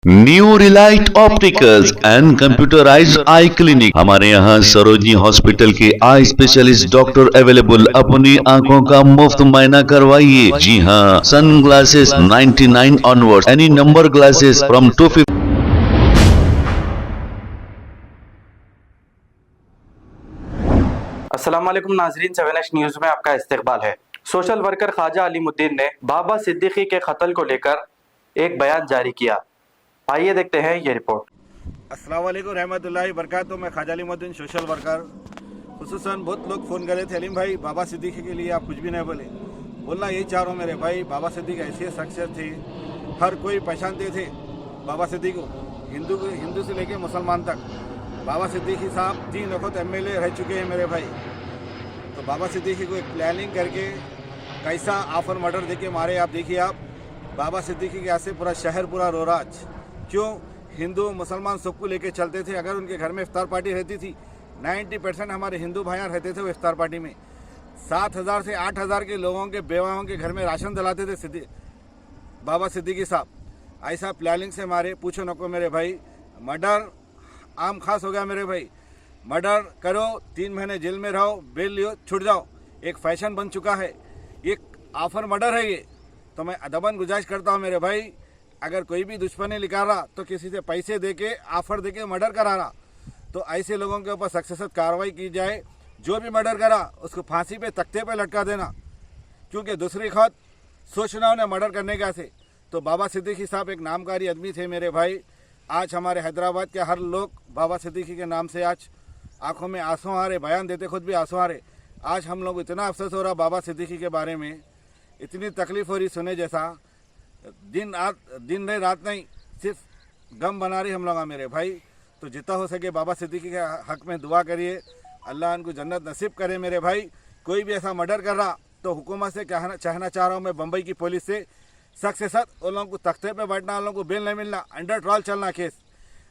New relight opticals and computerised eye clinic. हमारे यहाँ Sarojini hospital के आई स्पेशलिस्ट डॉक्टर अवेलेबल। अपनी आंखों का मुफ्त मुआयना करवाइए। जी हाँ, sun glasses 99 onward, any number glasses from 250। अस्सलाम वालेकुम नाजरीन, 7H न्यूज़ में आपका इस्तकबाल है। सोशल वर्कर ख्वाजा अलीमुद्दीन ने बाबा सिद्दीकी के कत्ल को लेकर एक बयान जारी किया। आइए देखते हैं ये रिपोर्ट। अस्सलाम वालेकुम रहमतुल्लाहि बरकातहू। मैं ख्वाजा अलीमुद्दीन सोशल वर्कर। खुसूसन बहुत लोग फ़ोन करे थे, अलीम भाई बाबा सिद्दीकी के लिए आप कुछ भी नहीं बोले। बोलना यही चाह रहा हूँ मेरे भाई, बाबा सिद्दीकी ऐसी शख्सियत थी, हर कोई पहचानते थे बाबा सिद्दीकी को, हिंदू से लेके मुसलमान तक। बाबा सिद्दीकी साहब 3 वक्त MLA रह चुके हैं मेरे भाई। तो बाबा सिद्दीकी को एक प्लानिंग करके कैसा आफर मर्डर देके मारे। आप देखिए, आप बाबा सिद्दीकी के ऐसे पूरा शहर पूरा रोराज। क्यों? हिंदू मुसलमान सबको लेके चलते थे। अगर उनके घर में इफ्तार पार्टी रहती थी, 90% हमारे हिंदू भाइयाँ रहते थे वो इफ्तार पार्टी में। 7,000 से 8,000 के लोगों के बेवाओं के घर में राशन दिलाते थे बाबा सिद्दीकी साहब। ऐसा प्लानिंग से मारे, पूछो नको मेरे भाई। मर्डर आम खास हो गया मेरे भाई। मर्डर करो, 3 महीने जेल में रहो, बेल लियो, छूट जाओ, एक फैशन बन चुका है। ये आफर मर्डर है ये। तो मैं अदबन गुजारिश करता हूँ मेरे भाई, अगर कोई भी दुश्मनी निकाल रहा तो किसी से पैसे देके ऑफर देके मर्डर करा रहा, तो ऐसे लोगों के ऊपर सख्त से कार्रवाई की जाए। जो भी मर्डर करा उसको फांसी पे तख्ते पे लटका देना। क्योंकि दूसरी खत सोचना उन्हें मर्डर करने का से। तो बाबा सिद्दीकी साहब एक नामकारी आदमी थे मेरे भाई। आज हमारे हैदराबाद के हर लोग बाबा सिद्दीकी के नाम से आज आंखों में आंसू आ रहे, बयान देते खुद भी आंसू आ रहे। आज हम लोग इतना अफसोस हो रहा बाबा सिद्दीकी के बारे में, इतनी तकलीफ हो रही सुने जैसा। दिन नहीं रात नहीं, सिर्फ गम बना रही हम लोग मेरे भाई। तो जितना हो सके बाबा सिद्दीकी के हक में दुआ करिए, अल्लाह उनको जन्नत नसीब करे मेरे भाई। कोई भी ऐसा मर्डर कर रहा तो हुकूमत से चाहना चाह रहा हूँ मैं, बम्बई की पुलिस से सख्त उन लोगों को तख्ते पे बैठना, उन लोगों को बेल नहीं मिलना, अंडर ट्रायल चलना केस।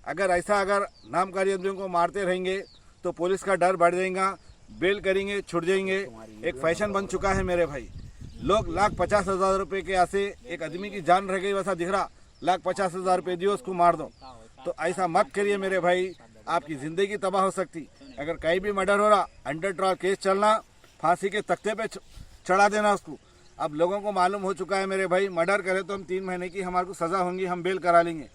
अगर नामकारी आदमियों को मारते रहेंगे तो पुलिस का डर बढ़ जाएगा, बेल करेंगे छुट जाएंगे। एक फैशन बन चुका है मेरे भाई। लोग 1,50,000 रुपये के ऐसे एक आदमी की जान रह गई वैसा दिख रहा, 1,50,000 रुपये दियो उसको मार दो। तो ऐसा मत करिए मेरे भाई, आपकी ज़िंदगी तबाह हो सकती। अगर कहीं भी मर्डर हो रहा, अंडर ट्रायल केस चलना, फांसी के तख्ते पे चढ़ा देना उसको। अब लोगों को मालूम हो चुका है मेरे भाई, मर्डर करे तो हम 3 महीने की हमारे को सज़ा होंगी, हम बेल करा लेंगे।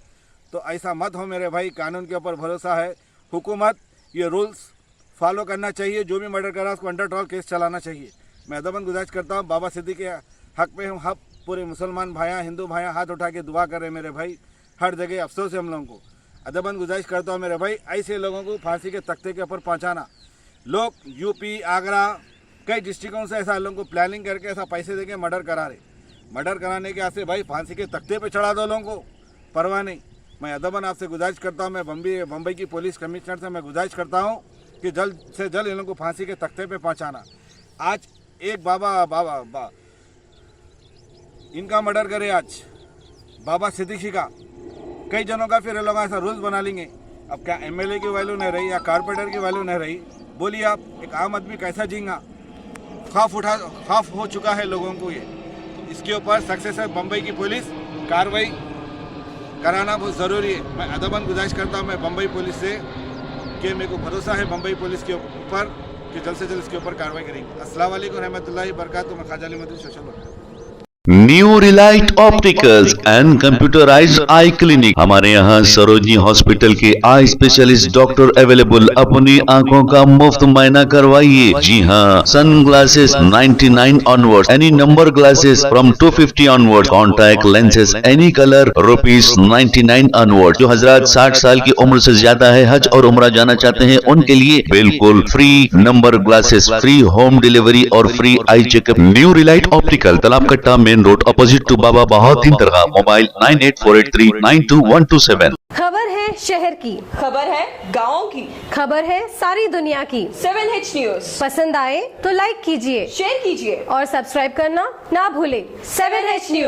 तो ऐसा मत हो मेरे भाई, कानून के ऊपर भरोसा है। हुकूमत ये रूल्स फॉलो करना चाहिए, जो भी मर्डर करा उसको अंडर ट्रायल केस चलाना चाहिए। मैं अदबन गुजारिश करता हूँ बाबा सिद्दीकी के हक में, हम पूरे मुसलमान भाइयाँ हिंदू भाइयाँ हाथ उठा के दुआ कर रहे हैं मेरे भाई। हर जगह अफसोस है हम लोगों को। अदबन गुजारिश करता हूँ मेरे भाई, ऐसे लोगों को फांसी के तख्ते के ऊपर पहुँचाना। लोग यूपी, आगरा, कई डिस्ट्रिक्टों से ऐसा लोगों को प्लानिंग करके ऐसा पैसे देके मर्डर करा रहे। मर्डर कराने के ऐसे भाई फांसी के तख्ते पे चढ़ा दो लोगों को, परवाह नहीं। मैं अदबन आपसे गुजारिश करता हूँ, मैं बम्बई की पुलिस कमिश्नर से मैं गुजारिश करता हूँ कि जल्द से जल्द इन लोगों को फांसी के तख्ते पे पहुँचाना। आज एक बाबा इनका मर्डर करे, आज बाबा सिद्दीकी का, कई जनों का फिर लोग ऐसा रूल्स बना लेंगे। अब क्या MLA की वैल्यू नहीं रही या कारपोरेटर की वैल्यू नहीं रही? बोलिए आप, एक आम आदमी कैसा जीएगा? खौफ हो चुका है लोगों को ये। इसके ऊपर सक्सेस है बम्बई की पुलिस, कार्रवाई कराना बहुत ज़रूरी है। मैं अदबन गुजारिश करता हूँ मैं बम्बई पुलिस से कि मेरे को भरोसा है बम्बई पुलिस के ऊपर कि जल्द से जल्द इसके ऊपर कार्रवाई करेंगे। अस्सलाम वालेकुम रहमतुल्लाहि बरकातहू। मैं Khwaja Alimuddin social worker. New relight opticals and computerised eye clinic. हमारे यहाँ सरोजनी हॉस्पिटल के आई स्पेशलिस्ट डॉक्टर अवेलेबल। अपनी आंखों का मुफ्त मुआयना करवाइए। जी हाँ, sun glasses 99 onward, any number glasses from 250 onward, contact lenses any colour ₹99 onward. जो हजरात 60 साल की उम्र से ज्यादा है, हज और उम्रा जाना चाहते हैं, उनके लिए बिल्कुल free number glasses, free home delivery और free eye checkup. New relight optical, Talab Katta, main road, opposite to Baba Bahauddin दरगाह। मोबाइल 9848392127। खबर है शहर की, खबर है गाँव की, खबर है सारी दुनिया की। 7H न्यूज़ पसंद आए तो लाइक कीजिए, शेयर कीजिए और सब्सक्राइब करना ना भूले। 7H news.